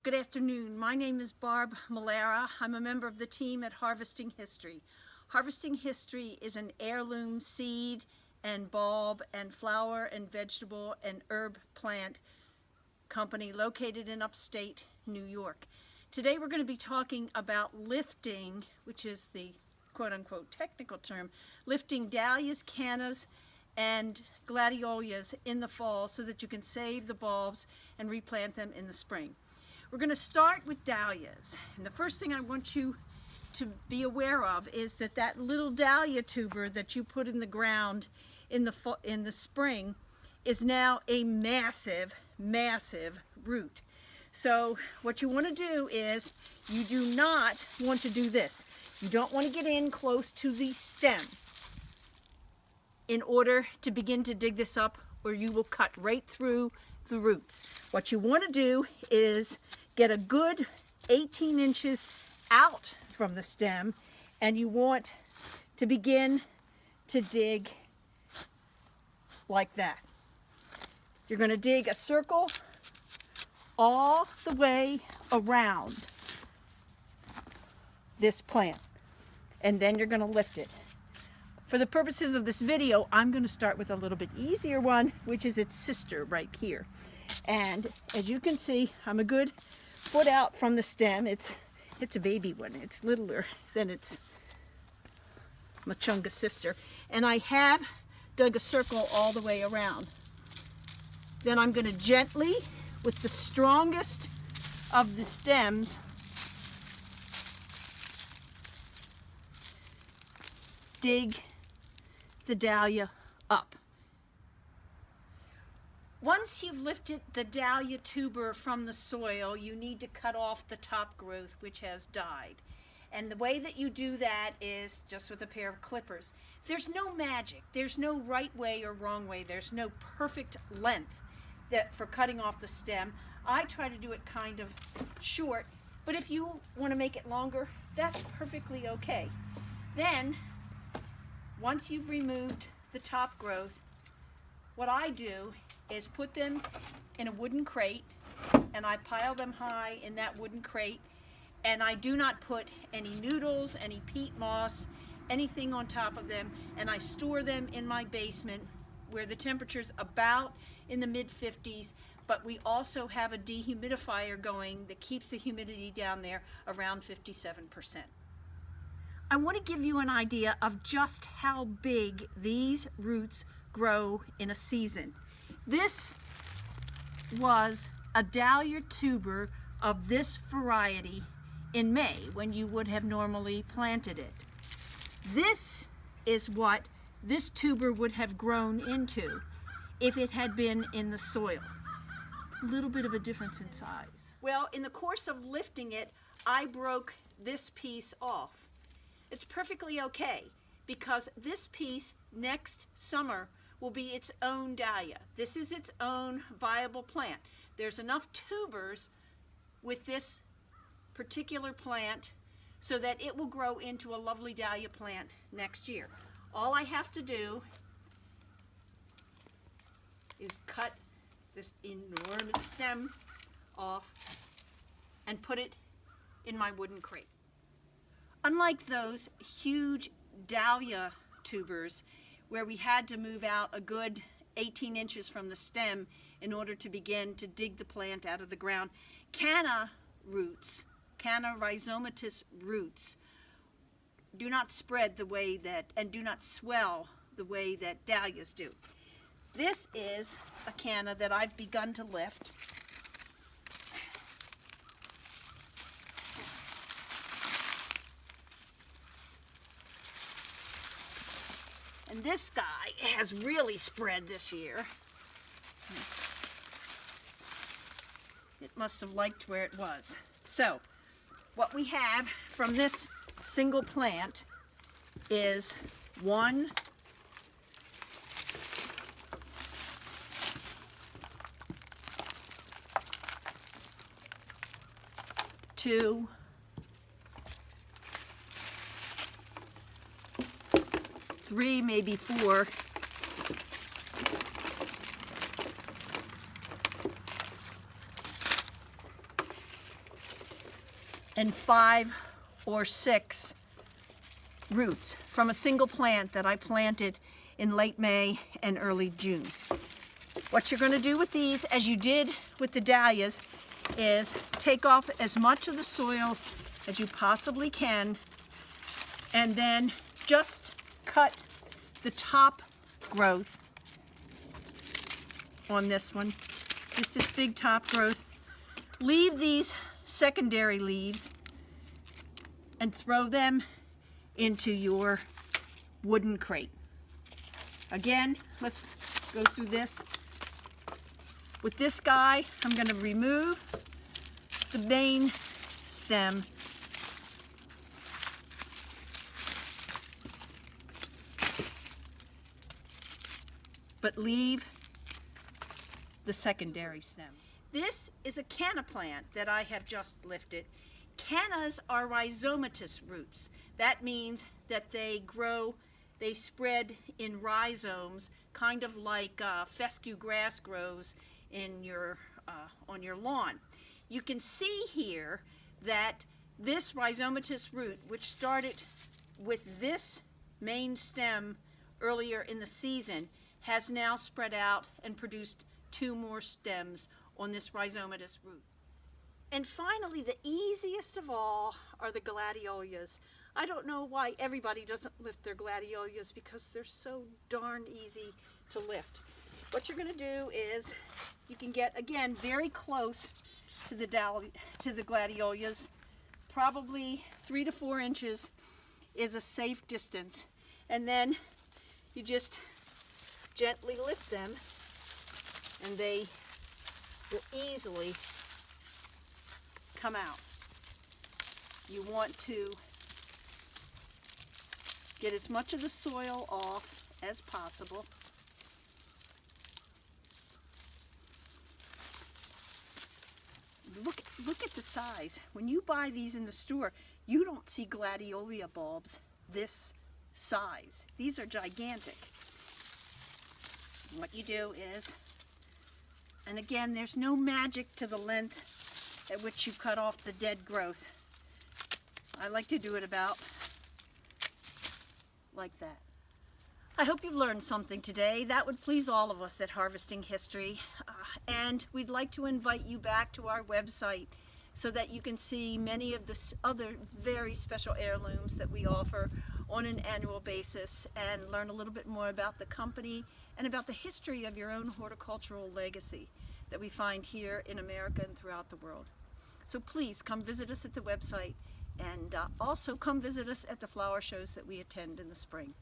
Good afternoon. My name is Barb Malera. I'm a member of the team at Harvesting History. Harvesting History is an heirloom seed and bulb and flower and vegetable and herb plant company located in upstate New York. Today we're going to be talking about lifting, which is the quote-unquote technical term, lifting dahlias, cannas, and gladiolus in the fall so that you can save the bulbs and replant them in the spring. We're going to start with dahlias, and the first thing I want you to be aware of is that little dahlia tuber that you put in the ground in the spring is now a massive root. So what you want to do is, you do not want to do this. You don't want to get in close to the stem in order to begin to dig this up, or you will cut right through the roots. What you want to do is get a good 18 inches out from the stem, and you want to begin to dig like that. You're going to dig a circle all the way around this plant, and then you're going to lift it. For the purposes of this video, I'm going to start with a little bit easier one, which is its sister right here. And as you can see, I'm a good foot out from the stem. It's a baby one. It's littler than its Machunga sister. And I have dug a circle all the way around. Then I'm going to gently, with the strongest of the stems, dig the dahlia up. Once you've lifted the dahlia tuber from the soil, you need to cut off the top growth, which has died. And the way that you do that is just with a pair of clippers. There's no magic. There's no right way or wrong way. There's no perfect length for cutting off the stem. I try to do it kind of short, but if you want to make it longer, that's perfectly okay. Then, once you've removed the top growth, what I do is put them in a wooden crate, and I pile them high in that wooden crate, and I do not put any noodles, any peat moss, anything on top of them, and I store them in my basement where the temperature's about in the mid-50s, but we also have a dehumidifier going that keeps the humidity down there around 57%. I want to give you an idea of just how big these roots grow in a season. This was a dahlia tuber of this variety in May, when you would have normally planted it. This is what this tuber would have grown into if it had been in the soil. A little bit of a difference in size. Well, in the course of lifting it, I broke this piece off. It's perfectly okay, because this piece next summer will be its own dahlia. This is its own viable plant. There's enough tubers with this particular plant so that it will grow into a lovely dahlia plant next year. All I have to do is cut this enormous stem off and put it in my wooden crate. Unlike those huge dahlia tubers where we had to move out a good 18 inches from the stem in order to begin to dig the plant out of the ground, canna roots, canna rhizomatous roots, do not spread the way that, and do not swell the way that dahlias do. This is a canna that I've begun to lift. And this guy has really spread this year. It must have liked where it was. So, what we have from this single plant is 1, 2, 3, maybe 4, and 5 or 6 roots from a single plant that I planted in late May and early June. What you're going to do with these, as you did with the dahlias, is take off as much of the soil as you possibly can, and then just cut the top growth on this one, just this big top growth. Leave these secondary leaves and throw them into your wooden crate. Again, let's go through this. With this guy, I'm going to remove the main stem but leave the secondary stems. This is a canna plant that I have just lifted. Cannas are rhizomatous roots. That means that they spread in rhizomes, kind of like fescue grass grows in your, on your lawn. You can see here that this rhizomatous root, which started with this main stem earlier in the season, has now spread out and produced 2 more stems on this rhizomatous root. And finally, the easiest of all are the gladiolus. I don't know why everybody doesn't lift their gladiolus, because they're so darn easy to lift. What you're going to do is you can get, again, very close to the gladiolus. Probably 3 to 4 inches is a safe distance. And then you just gently lift them, and they will easily come out. You want to get as much of the soil off as possible. Look at the size. When you buy these in the store, you don't see gladiola bulbs this size. These are gigantic. What you do is, and again, there's no magic to the length at which you cut off the dead growth. I like to do it about like that. I hope you've learned something today. That would please all of us at Harvesting History. And we'd like to invite you back to our website so that you can see many of the other very special heirlooms that we offer on an annual basis, and learn a little bit more about the company and about the history of your own horticultural legacy that we find here in America and throughout the world. So please come visit us at the website, and also come visit us at the flower shows that we attend in the spring.